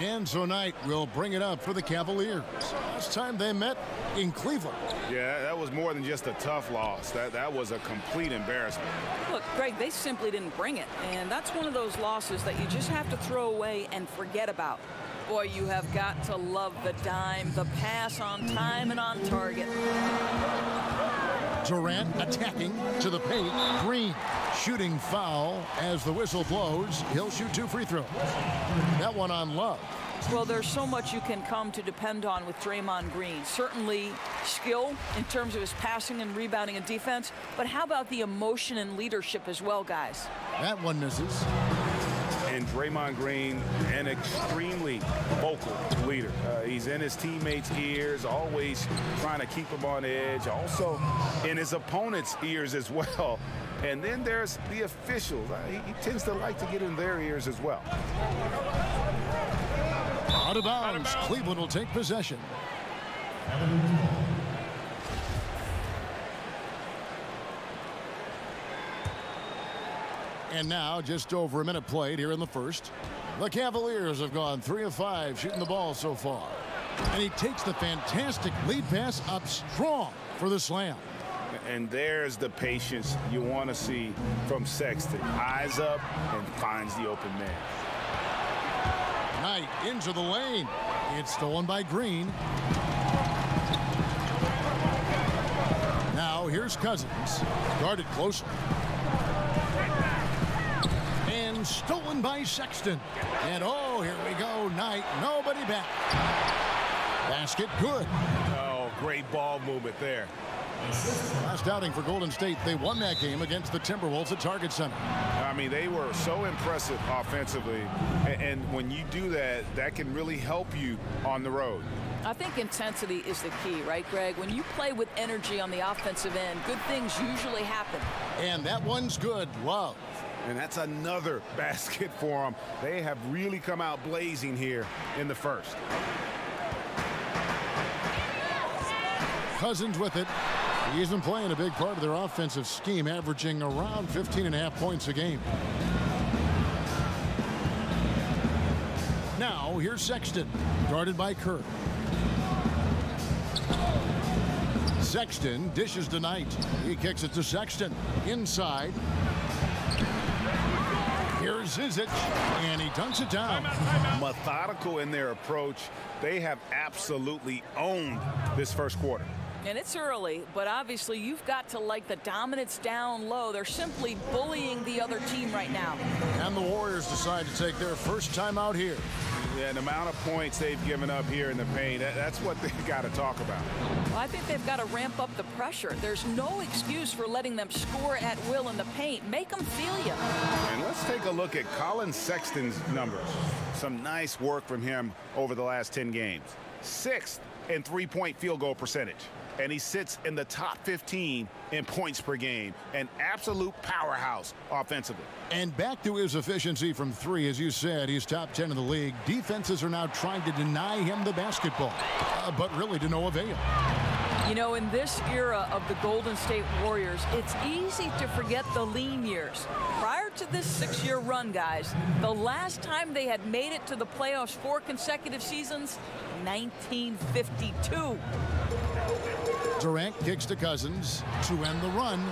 And so Knight will bring it up for the Cavaliers. Last time they met in Cleveland. Yeah, that was more than just a tough loss. That was a complete embarrassment. Look, Greg, they simply didn't bring it. And that's one of those losses that you just have to throw away and forget about. Boy, you have got to love the dime, the pass on time and on target. Durant attacking to the paint. Green shooting foul as the whistle blows. He'll shoot 2 free throws. That one on Love. Well, there's so much you can come to depend on with Draymond Green. Certainly skill in terms of his passing and rebounding and defense. But how about the emotion and leadership as well, guys? That one misses. And Draymond Green, an extremely vocal leader. He's in his teammates' ears, always trying to keep them on edge. Also in his opponents' ears as well. And then there's the officials. He tends to like to get in their ears as well. Out of bounds. Cleveland will take possession. And now just over a minute played here in the first. The Cavaliers have gone 3 of 5 shooting the ball so far. And he takes the fantastic lead pass up strong for the slam. And there's the patience you want to see from Sexton. Eyes up and finds the open man. Knight into the lane. It's stolen by Green. Now here's Cousins. Guarded closer. And stolen by Sexton. And oh, here we go. Knight, nobody back. Basket good. Oh, great ball movement there. Last outing for Golden State, they won that game against the Timberwolves at Target Center. I mean, they were so impressive offensively. And when you do that, that can really help you on the road. I think intensity is the key, right, Greg? When you play with energy on the offensive end, good things usually happen. And that one's good. Love. And that's another basket for them. They have really come out blazing here in the first. Cousins with it. He's been playing a big part of their offensive scheme, averaging around 15.5 points a game. Now, here's Sexton, guarded by Kerr. Sexton dishes to Knight. He kicks it to Sexton. Inside. Here's Zizic, and he dunks it down. Methodical in their approach. They have absolutely owned this first quarter. And it's early, but obviously you've got to like the dominance down low. They're simply bullying the other team right now. And the Warriors decide to take their first time out here. Yeah, and the amount of points they've given up here in the paint, that's what they've got to talk about. Well, I think they've got to ramp up the pressure. There's no excuse for letting them score at will in the paint. Make them feel you. And let's take a look at Colin Sexton's numbers. Some nice work from him over the last 10 games. 6th in three-point field goal percentage. And he sits in the top 15 in points per game. An absolute powerhouse offensively. And back to his efficiency from 3, as you said, he's top 10 in the league. Defenses are now trying to deny him the basketball, but really to no avail. You know, in this era of the Golden State Warriors, it's easy to forget the lean years. Prior to this 6-year run, guys, the last time they had made it to the playoffs 4 consecutive seasons, 1952. Durant kicks to Cousins to end the run.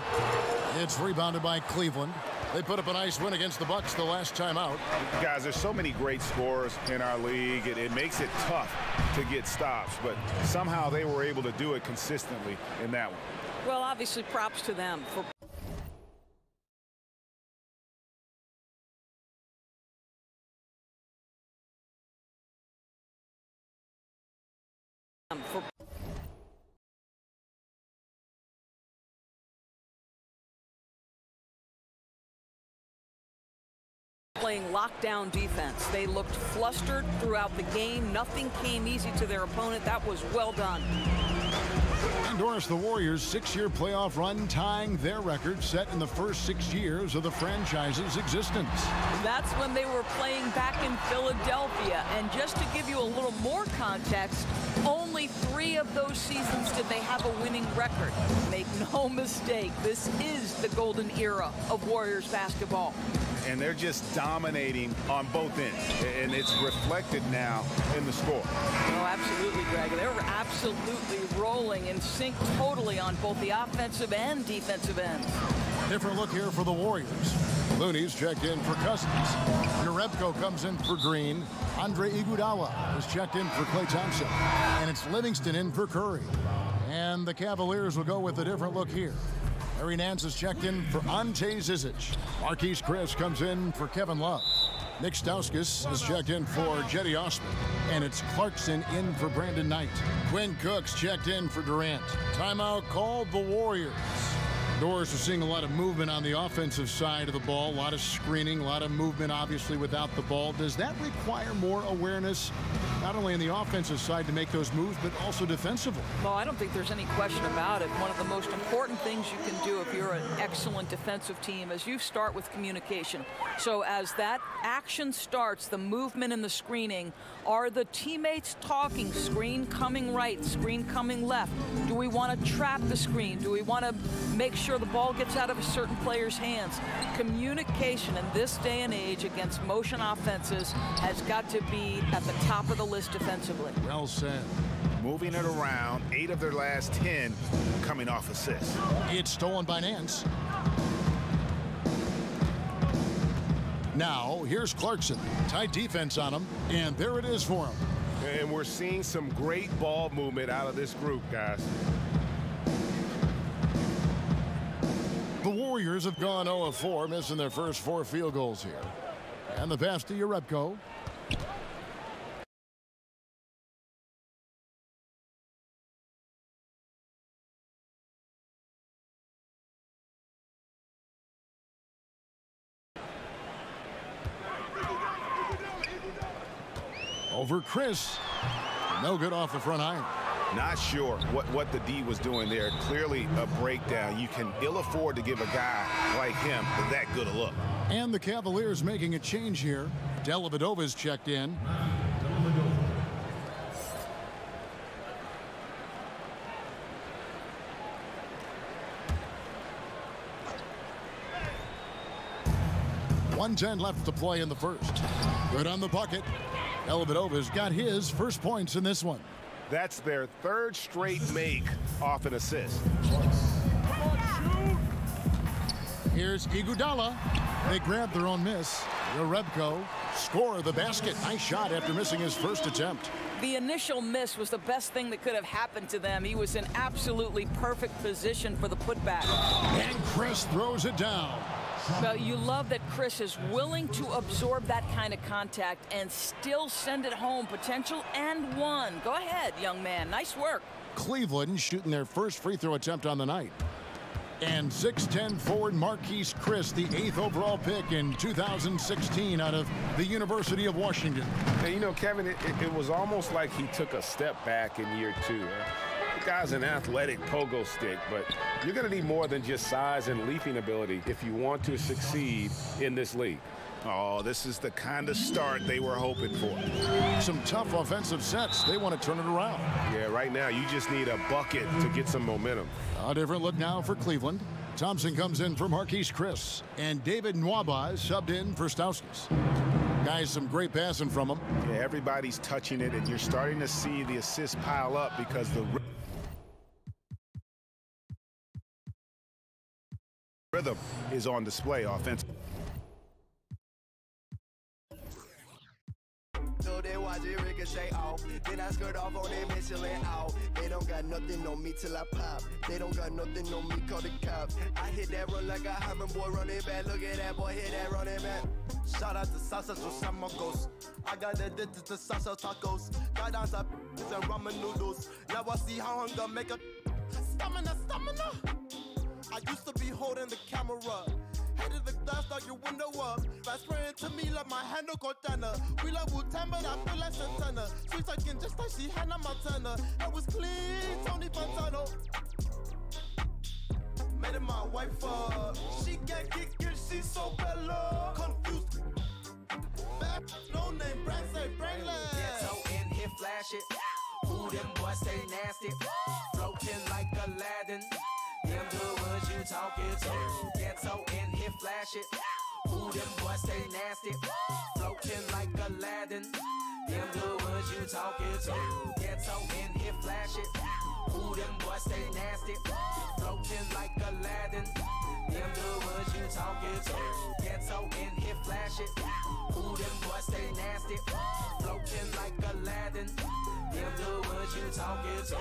It's rebounded by Cleveland. They put up a nice win against the Bucks the last time out. Guys, there's so many great scorers in our league. It makes it tough to get stops, but somehow they were able to do it consistently in that one. Well, obviously, props to them for playing lockdown defense. They looked flustered throughout the game. Nothing came easy to their opponent. That was well done. And Doris, the Warriors' 6-year playoff run, tying their record set in the first 6 years of the franchise's existence. That's when they were playing back in Philadelphia. And just to give you a little more context, only 3 of those seasons did they have a winning record. Make no mistake, this is the golden era of Warriors basketball. and they're just dominating on both ends. And it's reflected now in the score. Oh, absolutely, Greg. They were absolutely rolling in sync totally on both the offensive and defensive ends. Different look here for the Warriors. Looney's checked in for Cousins. Jerebko comes in for Green. Andre Iguodala is checked in for Klay Thompson. And it's Livingston in for Curry. And the Cavaliers will go with a different look here. Larry Nance is checked in for Ante Zizic. Marquise Chris comes in for Kevin Love. Nick Stauskas is checked in for Jetty Osman. And it's Clarkson in for Brandon Knight. Quinn Cook's checked in for Durant. Timeout called the Warriors. Doors are seeing a lot of movement on the offensive side of the ball, a lot of screening, a lot of movement obviously without the ball. Does that require more awareness, not only on the offensive side to make those moves, but also defensively? Well, I don't think there's any question about it. One of the most important things you can do if you're an excellent defensive team is you start with communication. So as that action starts, the movement and the screening, are the teammates talking? Screen coming right, screen coming left. Do we want to trap the screen? Do we want to make sure the ball gets out of a certain player's hands? Communication in this day and age against motion offenses has got to be at the top of the list defensively. Well said. Moving it around, 8 of their last 10 coming off assists. It's stolen by Nance. Now, here's Clarkson. Tight defense on him, and there it is for him. And we're seeing some great ball movement out of this group, guys. The Warriors have gone 0 of 4, missing their first 4 field goals here. And the pass to Jerebko. Over Chris. No good off the front iron. Not sure what the D was doing there. Clearly a breakdown. You can ill afford to give a guy like him that good a look. And the Cavaliers making a change here. Dellavedova's checked in. .110 left to play in the first. Good on the bucket. Dellavedova's got his first points in this one. That's their 3rd straight make off an assist. Here's Iguodala. They grab their own miss. Jerebko score the basket. Nice shot after missing his first attempt. The initial miss was the best thing that could have happened to them. He was in absolutely perfect position for the putback. And Chris throws it down. Well, you love that Chris is willing to absorb that kind of contact and still send it home. Potential and one. Go ahead, young man. Nice work. Cleveland shooting their first free throw attempt on the night. And 6'10" forward Marquise Chris, the 8th overall pick in 2016 out of the University of Washington. And you know, Kevin, it was almost like he took a step back in year 2. The guy's an athletic pogo stick, but you're going to need more than just size and leaping ability if you want to succeed in this league. Oh, this is the kind of start they were hoping for. Some tough offensive sets. They want to turn it around. Yeah, right now you just need a bucket to get some momentum. A different look now for Cleveland. Thompson comes in for Marquise Chris. And David Nwaba is subbed in for Stauskas. Guys, some great passing from him. Yeah, everybody's touching it, and you're starting to see the assists pile up because the rhythm is on display offensively. So they watch it ricochet off. Then I skirt off on that Michelin out. They don't got nothing on me till I pop. They don't got nothing on me, call the cops. I hit that run like a Herman boy running back. Look at that boy, hit that running back. Shout out to Salsa Chamacos. I got addicted to salsa tacos. Got down to and ramen noodles. Now I see how hunger make a stamina. I used to be holding the camera. Hated the glass, start your window up. Fast spraying to me like my handle Cortana. We love Wu-Tang, but I feel like Santana. Sweet talking just like she Hannah Montana. I was clean, Tony Fontano. Made it my wife she get kicked, she's so bella. Confused. Back, no name, brand say brainless. Ghetto in here, flash it. Ooh, them boys stay nasty. Floating like Aladdin. Them the ones you talking to. Ghetto in here, flash it. Ooh, them boys stay nasty. Floating like Aladdin. Them the ones you talking to. Ghetto in here flash it. Ooh, them boys stay nasty. Floating like Aladdin. Them the ones you talking to. Ghetto in here flash it. Ooh, them boys stay nasty. Floating like Aladdin. Them the ones you talking to.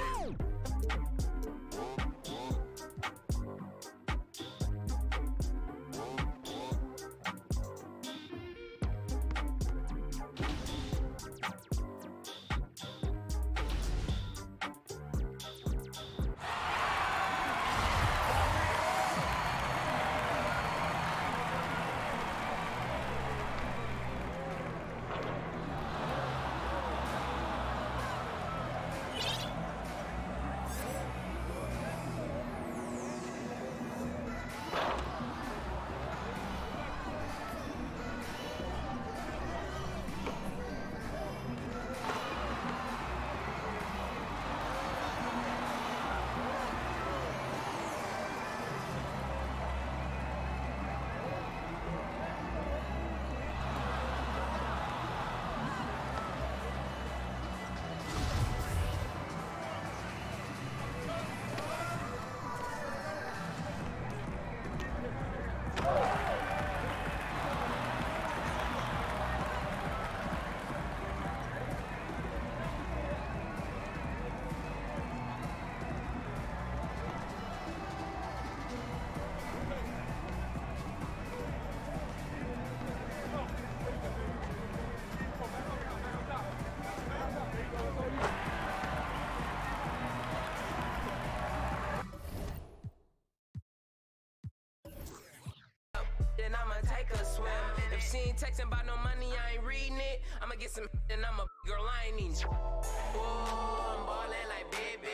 Then I'ma take a swim. If she ain't texting about no money, I ain't reading it. I'ma get some and I'm a girl, I ain't eating. Ooh, I'm ballin' like baby.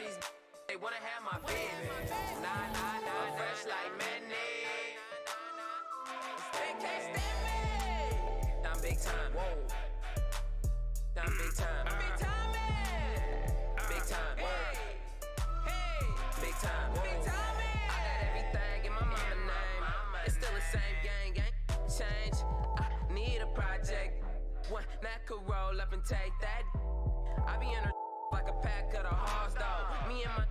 These they wanna have my baby. Nah, fresh like mayonnaise. They can't stand me. I'm big time. Whoa. I'm big time. Big time, man. Big time. Hey. Hey. Big time. Big time, man. I got everything in my mama name. It's still the same gang change. I need a project. One that could roll up and take that. I be in her like a pack of the horse though. Me and my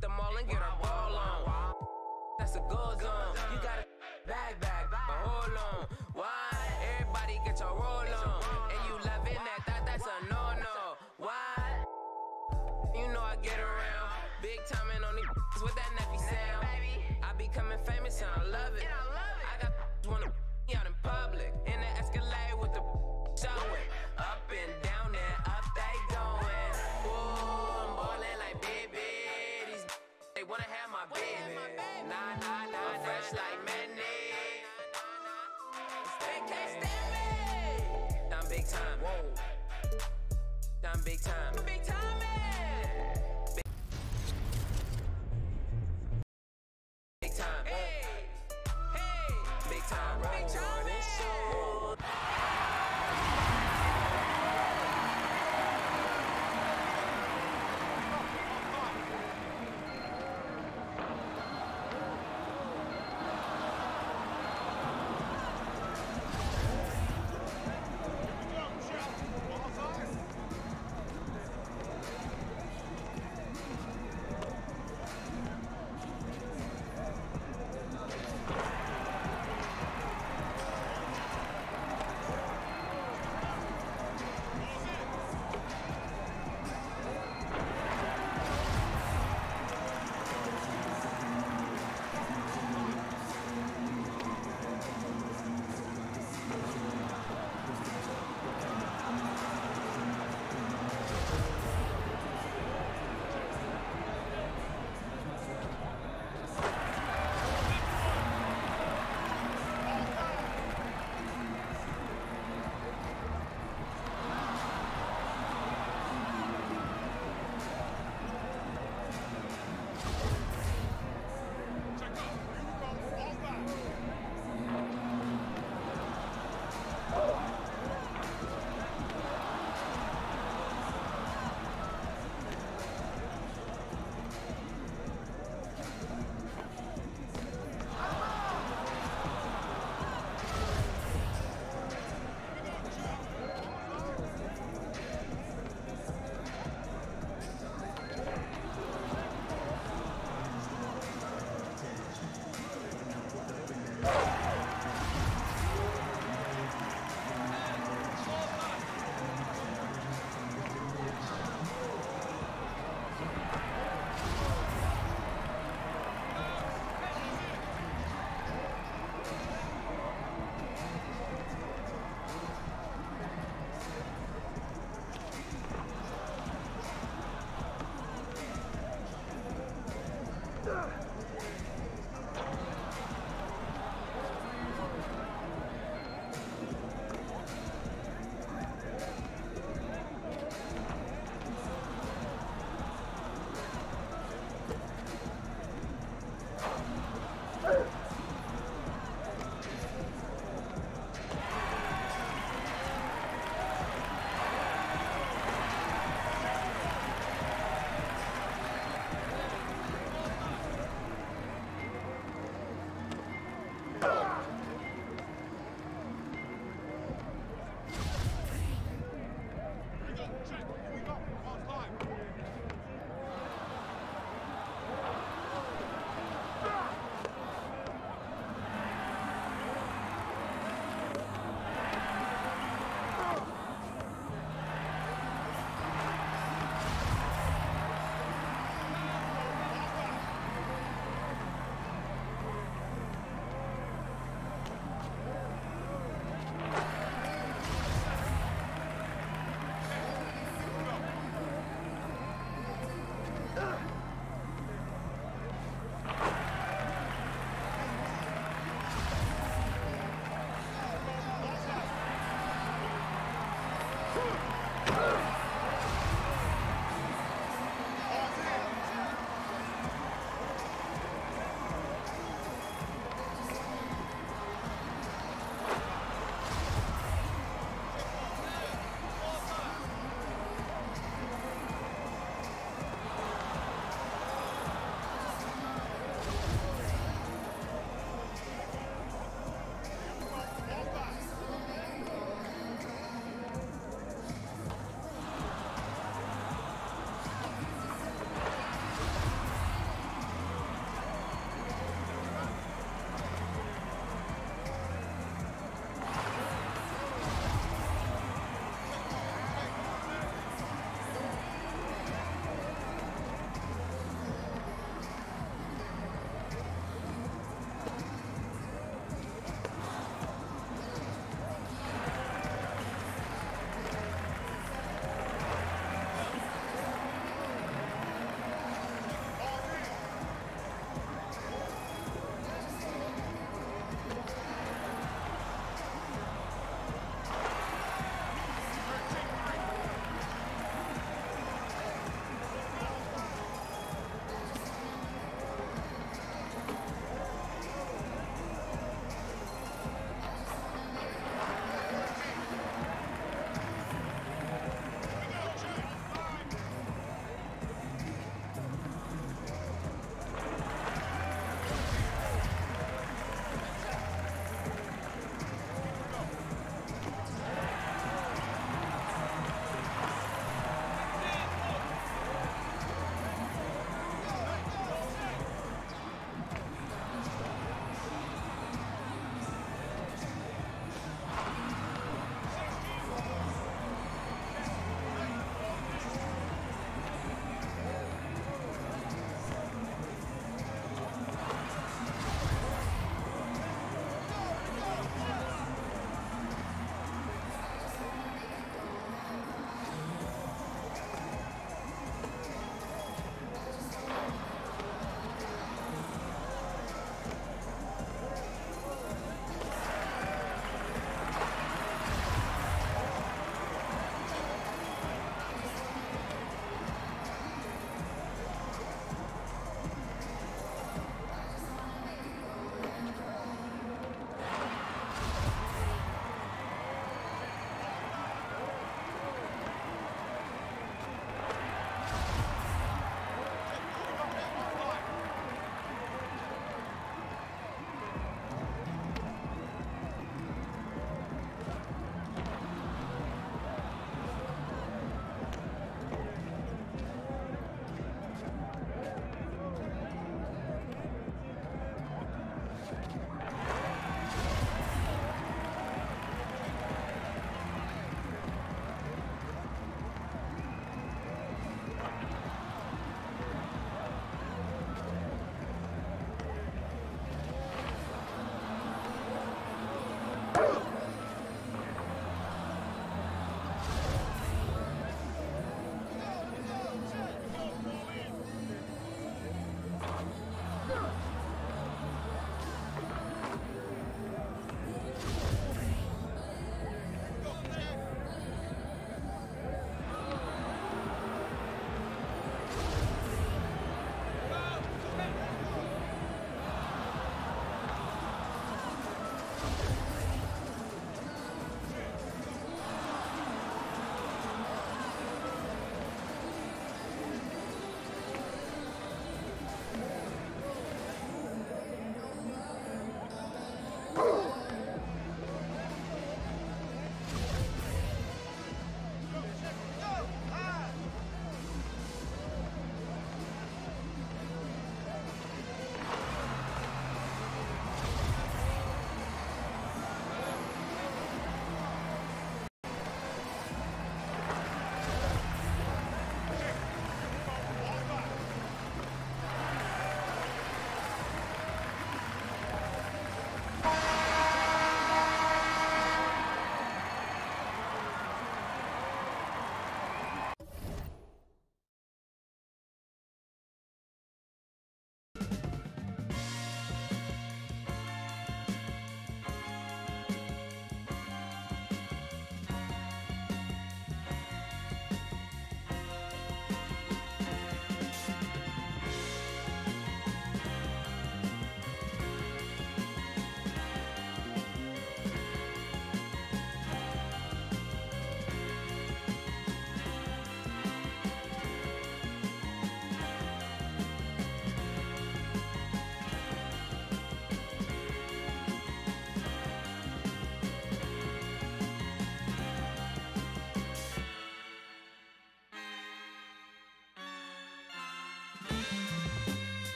the mall and get our ball on. That's a good zone. You got a bag, but hold on. Why? Everybody get your roll on. And you loving that's a no-no. Why? You know I get around. Big time and on these with that nappy sound. I be coming famous and I love it. I got wanna be out in public. In the Escalade with the showing. Up and down and up they going. Ooh, I'm ballin' like baby. These they wanna have my baby. Nah, I'm fresh like mayonnaise. They can't stand me. I'm big time. Whoa. I'm big time. Big time, man. Big time. Hey. Hey. Big time. Big time, man.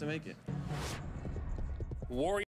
to make it. Warriors.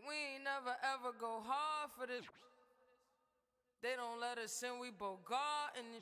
We ain't never ever go hard for this. They don't let us in, we both God and